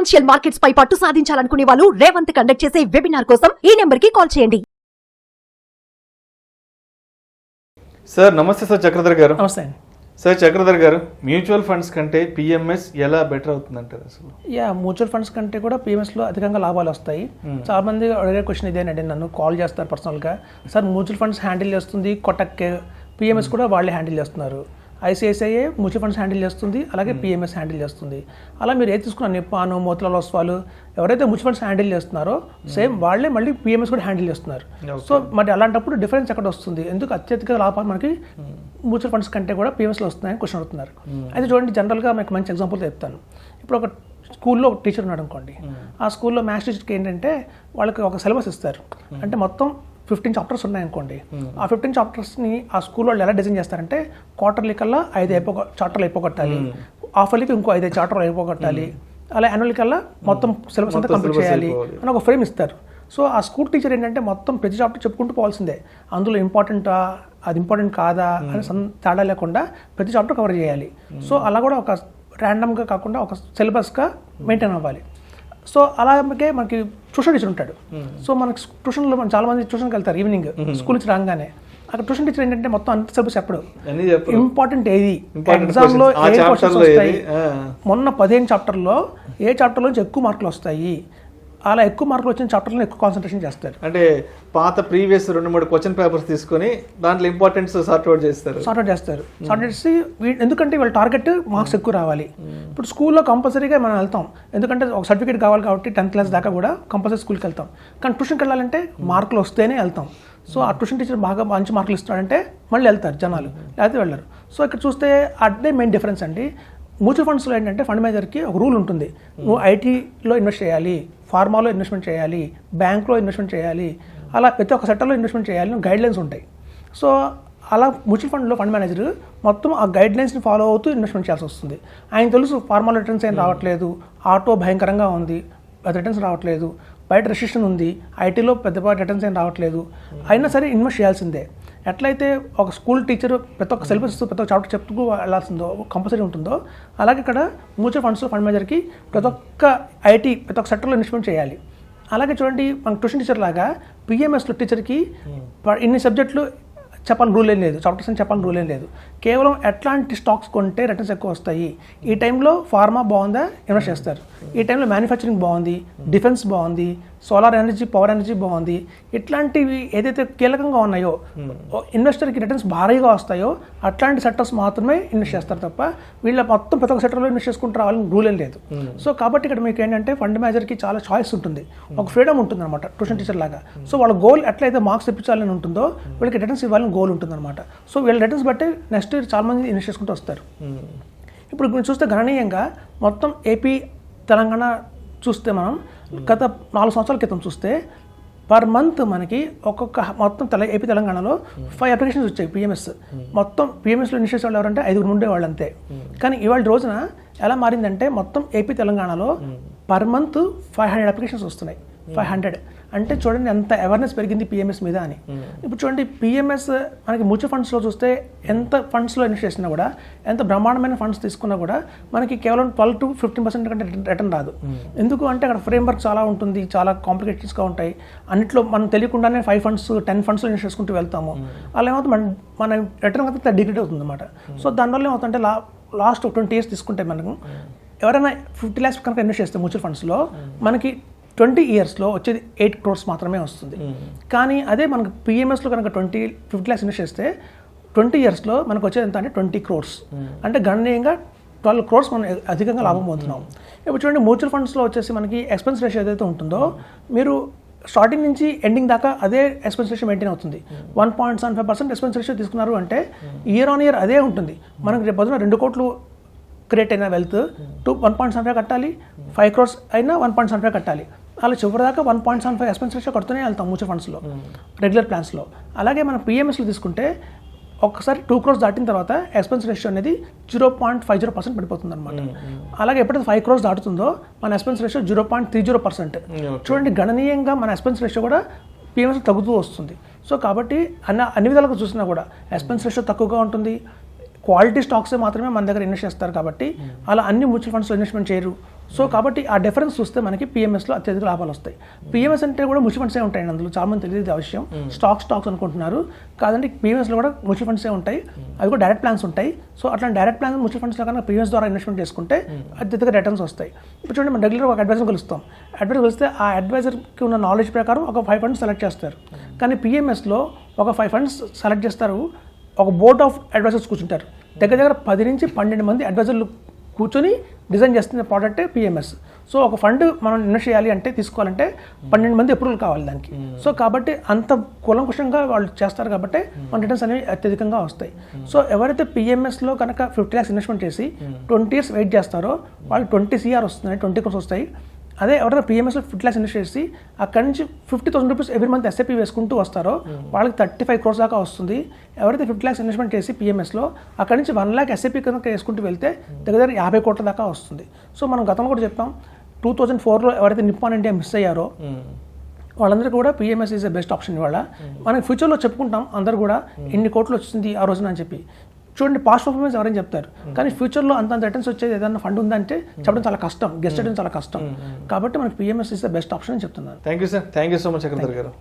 Financial markets పై పట్టు సాధించాలనుకునే వాళ్ళు Revanth conduct చేసే వెబినార్ కోసం ఈ నెంబర్ కి కాల్ చేయండి. సార్ నమస్తే సార్ చక్రధర్ గారు. నమస్తే అండి సార్ చక్రధర్ గారు, మ్యూచువల్ ఫండ్స్ కంటే పిఎంఎస్ ఎలా బెటర్ అవుతుందంటారు అసలు? మ్యూచువల్ ఫండ్స్ కంటే కూడా పిఎంఎస్లో అధికంగా లాభాలు వస్తాయి. చాలా మంది అడిగే క్వశ్చన్ ఇదేనండి, నన్ను కాల్ చేస్తారు పర్సనల్గా. సార్ మ్యూచువల్ ఫండ్స్ హ్యాండిల్ చేస్తుంది కొటక్, పిఎంఎస్ కూడా వాళ్ళే హ్యాండిల్ చేస్తున్నారు. ఐసిఐసిఐ మ్యూచువల్ ఫండ్స్ హ్యాండిల్ చేస్తుంది, అలాగే పిఎంఎస్ హ్యాండిల్ చేస్తుంది. అలా మీరు ఏది తీసుకున్నారు, నిప్పాను, మోతిలాల్ ఓస్వాల్, ఎవరైతే మ్యూచువల్ ఫండ్స్ హ్యాండిల్ చేస్తున్నారో సేమ్ వాళ్ళే మళ్ళీ పిఎంఎస్ కూడా హ్యాండిల్ చేస్తున్నారు. సో మరి అలాంటప్పుడు డిఫరెన్స్ ఎక్కడ వస్తుంది, ఎందుకు అత్యధిక లాభాలు మనకి మ్యూచువల్ ఫండ్స్ కంటే కూడా పిఎంఎస్లో వస్తున్నాయని క్వశ్చన్ అవుతున్నారు. అయితే చూడండి, జనరల్గా మీకు మంచి ఎగ్జాంపుల్ చెప్తాను. ఇప్పుడు ఒక స్కూల్లో ఒక టీచర్ ఉన్నాడు అనుకోండి, ఆ స్కూల్లో మ్యాథ్స్ టీచర్కి ఏంటంటే వాళ్ళకి ఒక సిలబస్ ఇస్తారు. అంటే మొత్తం 15 చాప్టర్స్ ఉన్నాయనుకోండి, ఆ 15 చాప్టర్స్ని ఆ స్కూల్ వాళ్ళు ఎలా డిజైన్ చేస్తారంటే క్వార్టర్లీ కల్లా 5 చాప్టర్లు అయిపోగొట్టాలి, హాఫర్లీకి ఇంకో 5 చాప్టర్లు అయిపోగొట్టాలి, అలా యాన్యువల్ కల్లా మొత్తం సిలబస్ అంతా కంప్లీట్ చేయాలి అని ఒక ఫ్రేమ్ ఇస్తారు. సో ఆ స్కూల్ టీచర్ ఏంటంటే మొత్తం ప్రతి చాప్టర్ చెప్పుకుంటూ పోవాల్సిందే, అందులో ఇంపార్టెంటా అది ఇంపార్టెంట్ కాదా అని తేడా లేకుండా ప్రతి చాప్టర్ కవర్ చేయాలి. సో అలా కూడా ఒక ర్యాండమ్గా కాకుండా ఒక సిలబస్గా మెయింటైన్ అవ్వాలి. సో అలాగే మనకి ట్యూషన్ టీచర్ ఉంటాడు. సో మనకి ట్యూషన్లో మనం చాలా మంది ట్యూషన్కి వెళ్తారు ఈవినింగ్ స్కూల్ నుంచి రాగానే. అక్కడ ట్యూషన్ టీచర్ ఏంటంటే మొత్తం అంత సిలబస్ చెప్పడు, ఇంపార్టెంట్ ఏది ఎగ్జామ్లో ఏ క్వశ్చన్స్ వస్తాయి, మొన్న 15 చాప్టర్లో ఏ చాప్టర్ నుంచి ఎక్కువ మార్కులు వస్తాయి, అలా ఎక్కువ మార్కులు వచ్చిన చాప్టర్లో ఎక్కువ కాన్సన్ట్రేషన్ చేస్తారు. అంటే పాత ప్రీవియస్ 2-3 క్వశ్చన్ పేపర్స్ తీసుకొని దాంట్లో ఇంపార్టెన్స్ సార్ట్అవుట్ చేస్తారు. సార్ట్ చేసి ఎందుకంటే వీళ్ళ టార్గెట్ మార్క్స్ ఎక్కువ రావాలి. ఇప్పుడు స్కూల్లో కంపల్సరీగా మనం వెళ్తాం, ఎందుకంటే ఒక సర్టిఫికేట్ కావాలి కాబట్టి 10th క్లాస్ దాకా కూడా కంపల్సరీ స్కూల్కి వెళ్తాం. కానీ ట్యూషన్కి వెళ్ళాలంటే మార్కులు వస్తేనే వెళ్తాం. సో ఆ ట్యూషన్ టీచర్ బాగా మంచి మార్కులు ఇస్తాడంటే మళ్ళీ వెళ్తారు జనాలు, లేకపోతే వెళ్ళరు. సో ఇక్కడ చూస్తే అదే మెయిన్ డిఫరెన్స్ అండి. మ్యూచువల్ ఫండ్స్లో ఏంటంటే ఫండ్ మేనేజర్కి ఒక రూల్ ఉంటుంది, నువ్వు ఐటీలో ఇన్వెస్ట్ చేయాలి, ఫార్మాలో ఇన్వెస్ట్మెంట్ చేయాలి, బ్యాంక్లో ఇన్వెస్ట్మెంట్ చేయాలి, అలా ప్రతి ఒక్క సెక్టర్లో ఇన్వెస్ట్మెంట్ చేయాలి, గైడ్లైన్స్ ఉంటాయి. సో అలా మ్యూచువల్ ఫండ్లో ఫండ్ మేనేజర్ మొత్తం ఆ గైడ్లైన్స్ని ఫాలో అవుతూ ఇన్వెస్ట్మెంట్ చేయాల్సి వస్తుంది. ఆయన తెలుసు ఫార్మాలో రిటర్న్స్ ఏం రావట్లేదు, ఆటో భయంకరంగా ఉంది, రిటర్న్స్ రావట్లేదు, బయట రెసిస్టెన్స్ ఉంది, ఐటీలో పెద్దపాటి రిటర్న్స్ ఏం రావట్లేదు, అయినా సరే ఇన్వెస్ట్ చేయాల్సిందే. ఎట్లయితే ఒక స్కూల్ టీచర్ ప్రతి ఒక్క సిలబస్ ప్రతి ఒక్క చాప్టర్ చెప్తూ వెళ్ళాల్సిందో కంపల్సరీ ఉంటుందో, అలాగే ఇక్కడ మ్యూచువల్ ఫండ్స్లో ఫండ్ మేనేజర్కి ప్రతి ఒక్క ఐటీ ప్రతి ఒక్క సెక్టర్లో ఇన్వెస్ట్మెంట్ చేయాలి. అలాగే చూడండి, మన ట్యూషన్ టీచర్ లాగా పిఎంఎస్లో టీచర్కి ఇన్ని సబ్జెక్టులు చెప్పని రూల్ ఏం లేదు, చాప్టర్స్ అని చెప్పని రూల్ ఏం లేదు. కేవలం ఎట్లాంటి స్టాక్స్ కొంటే రిటర్న్స్ ఎక్కువ వస్తాయి, ఈ టైంలో ఫార్మా బాగుందా ఇన్వెస్ట్ చేస్తారు, ఈ టైంలో మ్యానుఫ్యాక్చరింగ్ బాగుంది, డిఫెన్స్ బాగుంది, సోలార్ ఎనర్జీ, పవర్ ఎనర్జీ బాగుంది, ఇట్లాంటివి ఏదైతే కీలకంగా ఉన్నాయో ఇన్వెస్టర్కి రిటర్న్స్ భారీగా వస్తాయో అట్లాంటి సెక్టర్స్ మాత్రమే ఇన్వెస్ట్ చేస్తారు తప్ప వీళ్ళ మొత్తం ప్రతి ఒక్క సెక్టర్లో ఇన్వెస్ట్ చేసుకుంటూ రావాలని రూల్ ఏం లేదు. సో కాబట్టి ఇక్కడ మీకు ఏంటంటే ఫండ్ మేనేజర్కి చాలా చాయిస్ ఉంటుంది, ఒక ఫ్రీడమ్ ఉంటుంది అనమాట ట్యూషన్ టీచర్ లాగా. సో వాళ్ళ గోల్ ఎట్లయితే మార్క్స్ తెప్పించాలని ఉంటుందో వీళ్ళకి రిటర్న్స్ ఇవ్వాలని గోల్ ఉంటుంది అనమాట. సో వీళ్ళ రిటర్న్స్ బట్టి నెక్స్ట్ ఇయర్ చాలా మంది ఇన్వెస్ట్ చేసుకుంటూ వస్తారు. ఇప్పుడు చూస్తే గణనీయంగా మొత్తం ఏపీ తెలంగాణ చూస్తే మనం గత 4 సంవత్సరాల క్రితం చూస్తే పర్ మంత్ మనకి ఒక్కొక్క మొత్తం ఏపీ తెలంగాణలో 5 అప్లికేషన్స్ వచ్చాయి పిఎంఎస్. మొత్తం పిఎంఎస్లో ఇన్వెస్ట్ వాళ్ళు ఎవరంటే 5 ఉండేవాళ్ళు అంతే. కానీ ఇవాళ రోజున ఎలా మారిందంటే మొత్తం ఏపీ తెలంగాణలో పర్ మంత్ 500 అప్లికేషన్స్ వస్తున్నాయి. 500 అంటే చూడండి ఎంత అవేర్నెస్ పెరిగింది పిఎంఎస్ మీద అని. ఇప్పుడు చూడండి, పిఎంఎస్ మనకి మ్యూచువల్ ఫండ్స్లో చూస్తే ఎంత ఫండ్స్లో ఇన్వెస్ట్ చేసినా కూడా, ఎంత బ్రహ్మాండమైన ఫండ్స్ తీసుకున్నా కూడా మనకి కేవలం 12 to 15% కంటే రిటర్న్ రాదు. ఎందుకు అంటే అక్కడ ఫ్రేమ్వర్క్ చాలా ఉంటుంది, చాలా కాంప్లికేషన్స్గా ఉంటాయి. అన్నింటిలో మనం తెలియకుండానే 5 ఫండ్స్ 10 ఫండ్స్లో ఇన్వెస్ట్ చేసుకుంటూ వెళ్తాము. అలా ఏమవుతుంది, మన రిటర్న్ అంతా డిగ్రేడ్ అవుతుంది అనమాట. సో దానివల్ల ఏమవుతుందంటే లాస్ట్ 20 years తీసుకుంటే మనకు ఎవరైనా 50 lakhs కనుక ఇన్వెస్ట్ చేస్తే మ్యూచువల్ ఫండ్స్లో మనకి 20 yearsలో వచ్చేది 8 crores మాత్రమే వస్తుంది. కానీ అదే మనకు పిఎంఎస్లో కనుక 50 lakhs ఇన్వెస్ట్ చేస్తే 20 yearsలో మనకు వచ్చేది ఎంత అంటే 20 crores. అంటే గణనీయంగా 12 crores మనం అధికంగా లాభం పొందుతున్నాం. ఇప్పుడు చూడండి, మ్యూచువల్ ఫండ్స్లో వచ్చేసి మనకి ఎక్స్పెన్స్ రేషియో ఏదైతే ఉంటుందో మీరు స్టార్టింగ్ నుంచి ఎండింగ్ దాకా అదే ఎక్స్పెన్స్ రేషియో మెయింటైన్ అవుతుంది. 1.75% ఎక్స్పెన్స్ రేషియో తీసుకున్నారు అంటే ఇయర్ ఆన్ ఇయర్ అదే ఉంటుంది. మనకు రేపు పొద్దున 2 కోట్లు క్రియేట్ అయిన వెల్త్ 1.75 కట్టాలి, 5 crores అయినా 1.75 కట్టాలి. అలా చివరిదాకా 1.75 ఎక్స్పెన్స్ రేషియో కడుతూనే వెళ్తాం మ్యూచువల్ ఫండ్స్లో రెగ్యులర్ ప్లాన్స్లో. అలాగే మనం పిఎంఎస్లో తీసుకుంటే ఒక్కసారి 2 crores దాటిన తర్వాత ఎక్స్పెన్స్ రేషియో అనేది 0.50% పడిపోతుంది అనమాట. అలాగే ఎప్పుడైతే 5 crores దాటుతుందో మన ఎక్స్పెన్స్ రేషియో 0.30%. చూడండి, గణనీయంగా మన ఎక్స్పెన్స్ రేషియో కూడా పిఎంఎస్ తగ్గుతూ వస్తుంది. సో కాబట్టి అన్ని విధాలుగా చూసినా కూడా ఎక్స్పెన్స్ రేషియో తక్కువగా ఉంటుంది, క్వాలిటీ స్టాక్సే మాత్రమే మన దగ్గర ఇన్వెస్ట్ చేస్తారు కాబట్టి అలా అన్ని మ్యూచువల్ ఫండ్స్లో ఇన్వెస్ట్మెంట్ చేయరు. సో కాబట్టి ఆ డిఫరెన్స్ చూస్తే మనకి పిఎంఎస్లో అత్యధిక లాభాలు వస్తాయి. పిఎంఎస్ అంటే కూడా మ్యూచువల్ ఫండ్సే ఉంటాయండి, అందులో చాలా మంది తెలియదు ఆ విషయం. స్టాక్స్ అనుకుంటున్నారు కాదండి, పిఎంఎస్లో కూడా మ్యూచువల్ ఫండ్సే ఉంటాయి, అవి కూడా డైరెక్ట్ ప్లాన్స్ ఉంటాయి. సో అట్లా డైరెక్ట్ ప్లాన్స్ మ్యూచువల్ ఫండ్స్లో కన్నా పిఎంఎస్ ద్వారా ఇన్వెస్ట్మెంట్ చేసుకుంటే అత్యధిక రిటర్న్స్ వస్తాయి. ఇప్పుడు చూడండి, మనం రెగ్యులర్ ఒక అడ్వైజర్ కలుస్తాం, అడ్వైజర్ కలిస్తే ఆ అడ్వైజర్కి ఉన్న నాలెడ్జ్ ప్రకారం ఒక 5 ఫండ్స్ సెలెక్ట్ చేస్తారు. కానీ పిఎంఎస్లో ఒక 5 ఫండ్స్ సెలెక్ట్ చేస్తారు, ఒక బోర్డ్ ఆఫ్ అడ్వైజర్స్ కూర్చుంటారు, దగ్గర 10 నుంచి 12 మంది అడ్వైజర్లు కూర్చొని డిజైన్ చేస్తున్న ప్రోడక్టే పిఎంఎస్. సో ఒక ఫండ్ మనం ఇన్వెస్ట్ చేయాలి అంటే తీసుకోవాలంటే 12 మంది అప్రూవల్ కావాలి దానికి. సో కాబట్టి అంత కులంకుషంగా వాళ్ళు చేస్తారు కాబట్టి మన రిటర్న్స్ అనేవి అత్యధికంగా వస్తాయి. సో ఎవరైతే పిఎంఎస్లో కనుక 50 lakhs ఇన్వెస్ట్మెంట్ చేసి 20 years వెయిట్ చేస్తారో వాళ్ళు 20 CR వస్తున్నాయి, 20 crores వస్తాయి. అదే ఎవరైనా పిఎంఎస్లో 50 lakhs ఇన్వెస్ట్ చేసి అక్కడి నుంచి 50,000 rupees ఎవ్రీ మంత్ ఎస్ఐపి వేసుకుంటూ వస్తారో వాళ్ళకి 35 crores దాకా వస్తుంది. ఎవరైతే 50 lakhs ఇన్వెస్ట్మెంట్ చేసి పిఎంఎస్లో అక్కడి నుంచి 1 lakh ఎస్ఐపి కనుక వేసుకుంటూ వెళ్తే దగ్గర 50 crores దాకా వస్తుంది. సో మనం గతంలో కూడా చెప్పాం, 2004లో ఎవరైతే నిప్పాన్ ఇండియా మిస్ అయ్యారో వాళ్ళందరికీ కూడా PMS is the best option. ఇవాళ మనం ఫ్యూచర్లో చెప్పుకుంటాం అందరూ కూడా ఇన్ని కోట్లు వచ్చింది ఆ రోజున అని చెప్పి. చూడండి, పాస్ట్ పర్ఫార్మెన్స్ ఎవరైనా చెప్తారు, కానీ ఫ్యూచర్లో అంత రిటర్న్స్ వచ్చేది ఏదైనా ఫండ్ ఉందంటే చెప్పడం చాలా కష్టం, గెస్ట్ చేయడం చాలా కష్టం. కాబట్టి మనకి PMS is the best option అని చెప్తున్నాను. Thank you sir, thank you so much Chakradhar గారు.